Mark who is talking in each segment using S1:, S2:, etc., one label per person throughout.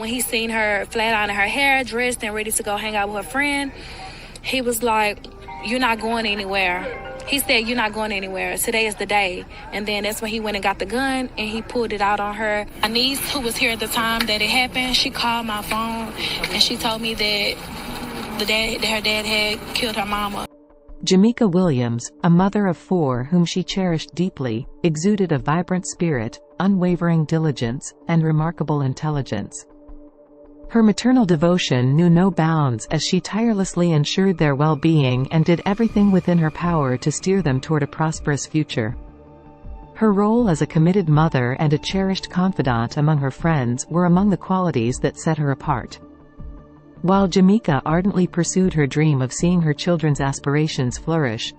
S1: When he seen her flat ironing her hair, dressed and ready to go hang out with her friend, he was like, "You're not going anywhere." He said, "You're not going anywhere. Today is the day." And then that's when he went and got the gun and he pulled it out on her. My niece, who was here at the time that it happened, she called my phone and she told me that her dad had killed her mama.
S2: Jameka Williams, a mother of 4 whom she cherished deeply, exuded a vibrant spirit, unwavering diligence, and remarkable intelligence. Her maternal devotion knew no bounds as she tirelessly ensured their well-being and did everything within her power to steer them toward a prosperous future. Her role as a committed mother and a cherished confidant among her friends were among the qualities that set her apart. While Jameka ardently pursued her dream of seeing her children's aspirations flourish,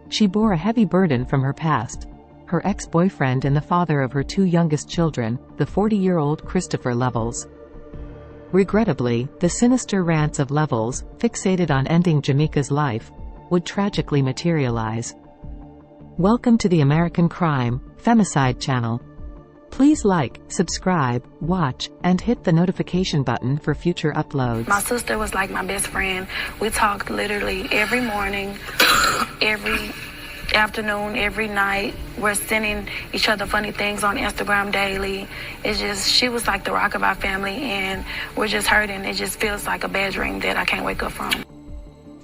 S2: she bore a heavy burden from her past. Her ex-boyfriend and the father of her 2 youngest children, the 40-year-old Christopher Levels. Regrettably, the sinister rants of Levels, fixated on ending Jameka's life, would tragically materialize. Welcome to the American Crime, Femicide channel. Please like, subscribe, watch, and hit the notification button for future uploads.
S1: My sister was like my best friend. We talked literally every morning, every afternoon, every night. We're sending each other funny things on Instagram daily. It's just, she was like the rock of our family, and we're just hurting. It just feels like a bad dream that I can't wake up from.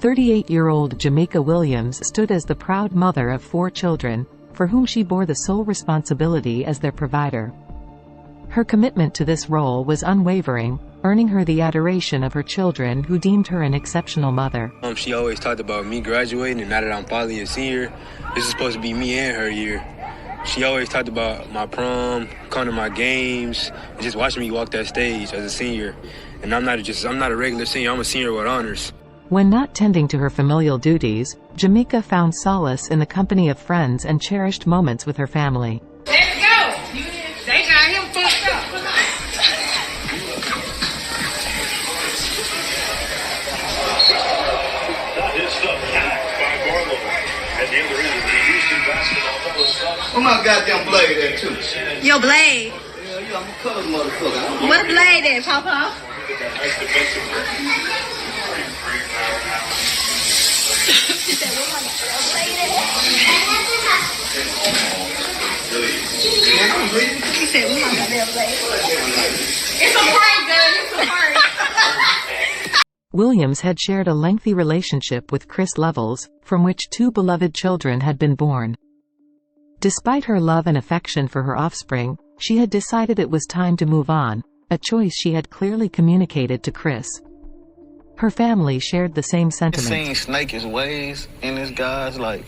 S2: 38-year-old Jameka Williams stood as the proud mother of 4 children, for whom she bore the sole responsibility as their provider. Her commitment to this role was unwavering, earning her the adoration of her children who deemed her an exceptional mother.
S3: She always talked about me graduating, and now that I'm finally a senior, this is supposed to be me and her year. She always talked about my prom, coming to my games, and just watching me walk that stage as a senior. And I'm not a regular senior, I'm a senior with honors.
S2: When not tending to her familial duties, Jameka found solace in the company of friends and cherished moments with her family.
S4: Let's go! They got him fucked up.
S5: Where my goddamn blade at, too?
S4: Your blade?
S5: Yeah, I'm a colored motherfucker.
S4: What blade is, Papa? He said, "We don't got that blade." It's a prank, girl. It's a prank.
S2: Williams had shared a lengthy relationship with Chris Levels, from which 2 beloved children had been born. Despite her love and affection for her offspring, she had decided it was time to move on, a choice she had clearly communicated to Chris. Her family shared the same sentiment.
S6: I've seen snakish ways in this guy's, like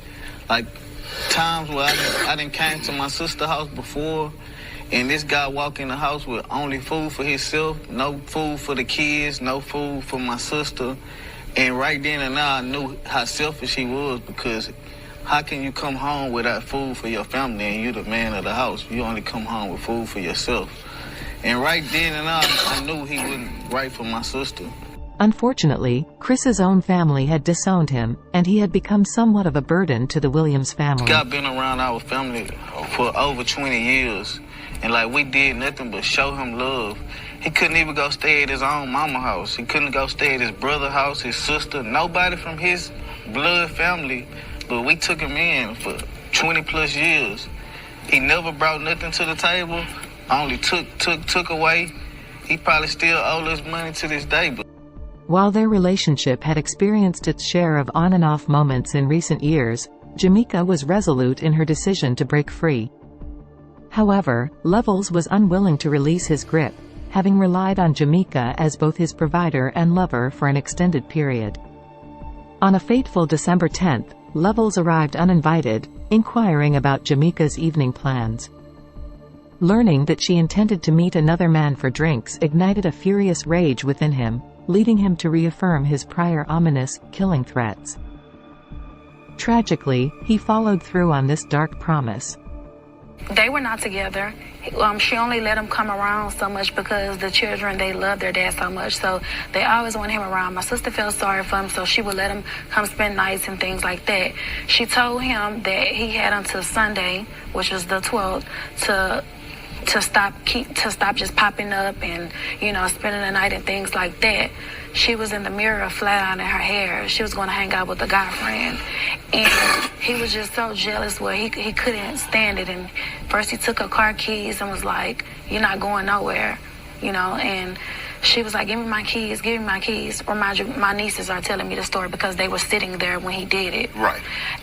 S6: times where I didn't came to my sister's house before, and this guy walk in the house with only food for himself, no food for the kids, no food for my sister. And right then and now I knew how selfish he was, because how can you come home without food for your family and you the man of the house? You only come home with food for yourself. And right then and now I knew he wasn't right for my sister.
S2: Unfortunately, Chris's own family had disowned him, and he had become somewhat of a burden to the Williams family.
S6: This guy been around our family for over 20 years, and like we did nothing but show him love. He couldn't even go stay at his own mama house. He couldn't go stay at his brother's house, his sister, nobody from his blood family. But we took him in for 20 plus years. He never brought nothing to the table, only took away. He probably still owes us money to this day. But
S2: while their relationship had experienced its share of on and off moments in recent years, Jameka was resolute in her decision to break free. However, Levels was unwilling to release his grip, having relied on Jameka as both his provider and lover for an extended period. On a fateful December 10th, Levels arrived uninvited, inquiring about Jameka's evening plans. Learning that she intended to meet another man for drinks ignited a furious rage within him, leading him to reaffirm his prior ominous, killing threats. Tragically, he followed through on this dark promise.
S1: They were not together. She only let him come around so much because the children, they love their dad so much, so they always want him around. My sister felt sorry for him, so she would let him come spend nights and things like that. She told him that he had until Sunday, which was the 12th, to to stop just popping up and, spending the night and things like that. She was in the mirror flat ironing her hair. She was going to hang out with a guy friend. And he was just so jealous where he couldn't stand it. And first he took her car keys and was like, "You're not going nowhere," and she was like, give me my keys. Or my nieces are telling me the story because they were sitting there when he did it.
S7: Right.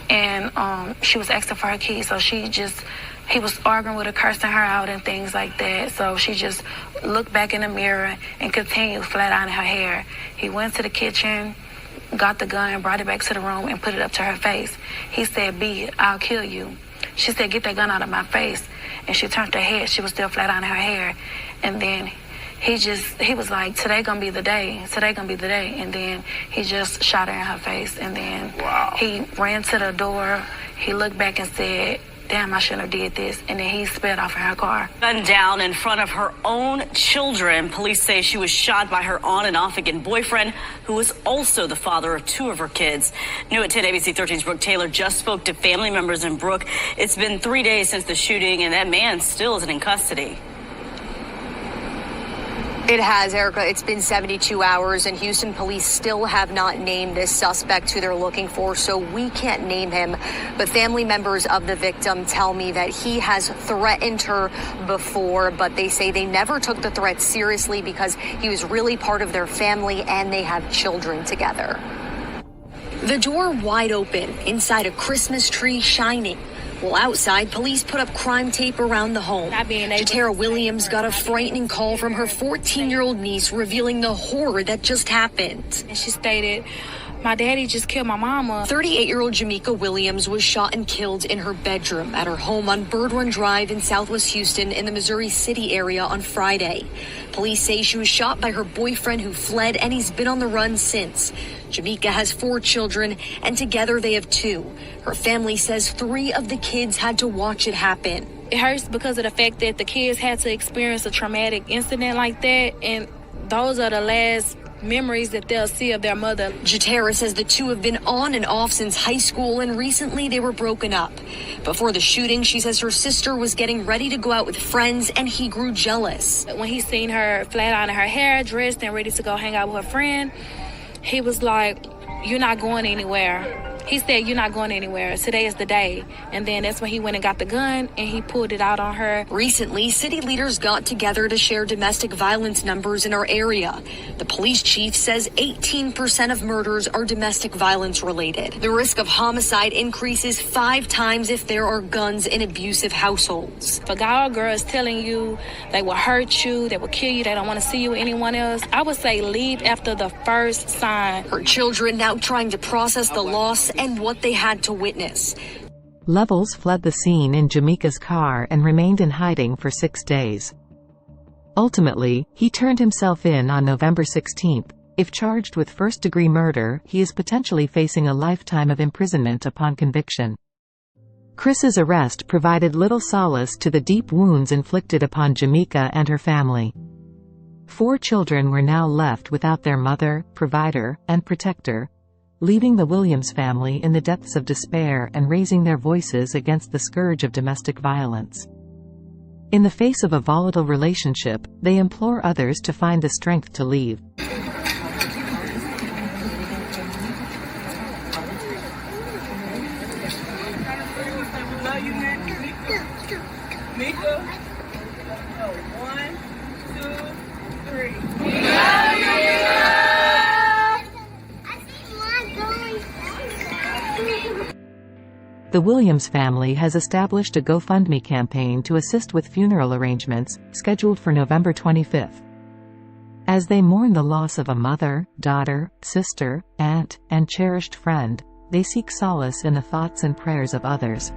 S1: And she was asking for her keys, so he was arguing with her, cursing her out and things like that. So she just looked back in the mirror and continued flat ironing her hair. He went to the kitchen, got the gun, brought it back to the room and put it up to her face. He said, "B, I'll kill you." She said, "Get that gun out of my face." And she turned her head. She was still flat ironing her hair. And then he was like, "Today gonna be the day. Today gonna be the day." And then he just shot her in her face. And then he ran to the door. He looked back and said, "Damn, I shouldn't have did this." And then he sped off in her car.
S8: Gunned down in front of her own children. Police say she was shot by her on and off again boyfriend, who was also the father of 2 of her kids. New at 10 ABC 13's Brooke Taylor just spoke to family members in Brooke. It's been 3 days since the shooting, and that man still isn't in custody.
S9: It has, Erica. It's been 72 hours, and Houston police still have not named this suspect who they're looking for, so we can't name him. But family members of the victim tell me that he has threatened her before, but they say they never took the threat seriously because he was really part of their family and they have children together. The door wide open, inside a Christmas tree shining. Well, outside, police put up crime tape around the home. Jameka Williams got a frightening call from her 14-year-old niece revealing the horror that just happened.
S1: And she stated, "My daddy just killed my mama."
S9: 38-year-old Jameka Williams was shot and killed in her bedroom at her home on Bird Run Drive in Southwest Houston in the Missouri City area on Friday. Police say she was shot by her boyfriend who fled, and he's been on the run since. Jameka has 4 children, and together they have 2. Her family says 3 of the kids had to watch it happen.
S1: It hurts because of the fact that the kids had to experience a traumatic incident like that, and those are the last memories that they'll see of their mother.
S9: Jameka says the 2 have been on and off since high school, and recently they were broken up. Before the shooting, she says her sister was getting ready to go out with friends, and he grew jealous.
S1: When he seen her flat ironing her hair, dressed and ready to go hang out with her friend, he was like, "You're not going anywhere." He said, "You're not going anywhere. Today is the day." And then that's when he went and got the gun and he pulled it out on her.
S9: Recently, city leaders got together to share domestic violence numbers in our area. The police chief says 18% of murders are domestic violence related. The risk of homicide increases 5 times if there are guns in abusive households.
S1: If a guy or girl is telling you they will hurt you, they will kill you, they don't want to see you with anyone else, I would say leave after the first sign.
S9: Her children now trying to process the loss and what they had to witness.
S2: Levels fled the scene in Jameka's car and remained in hiding for 6 days. Ultimately, he turned himself in on November 16. If charged with first-degree murder, he is potentially facing a lifetime of imprisonment upon conviction. Chris's arrest provided little solace to the deep wounds inflicted upon Jameka and her family. 4 children were now left without their mother, provider, and protector, leaving the Williams family in the depths of despair and raising their voices against the scourge of domestic violence. In the face of a volatile relationship, they implore others to find the strength to leave. The Williams family has established a GoFundMe campaign to assist with funeral arrangements, scheduled for November 25. As they mourn the loss of a mother, daughter, sister, aunt, and cherished friend, they seek solace in the thoughts and prayers of others.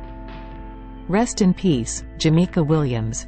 S2: Rest in peace, Jameka Williams.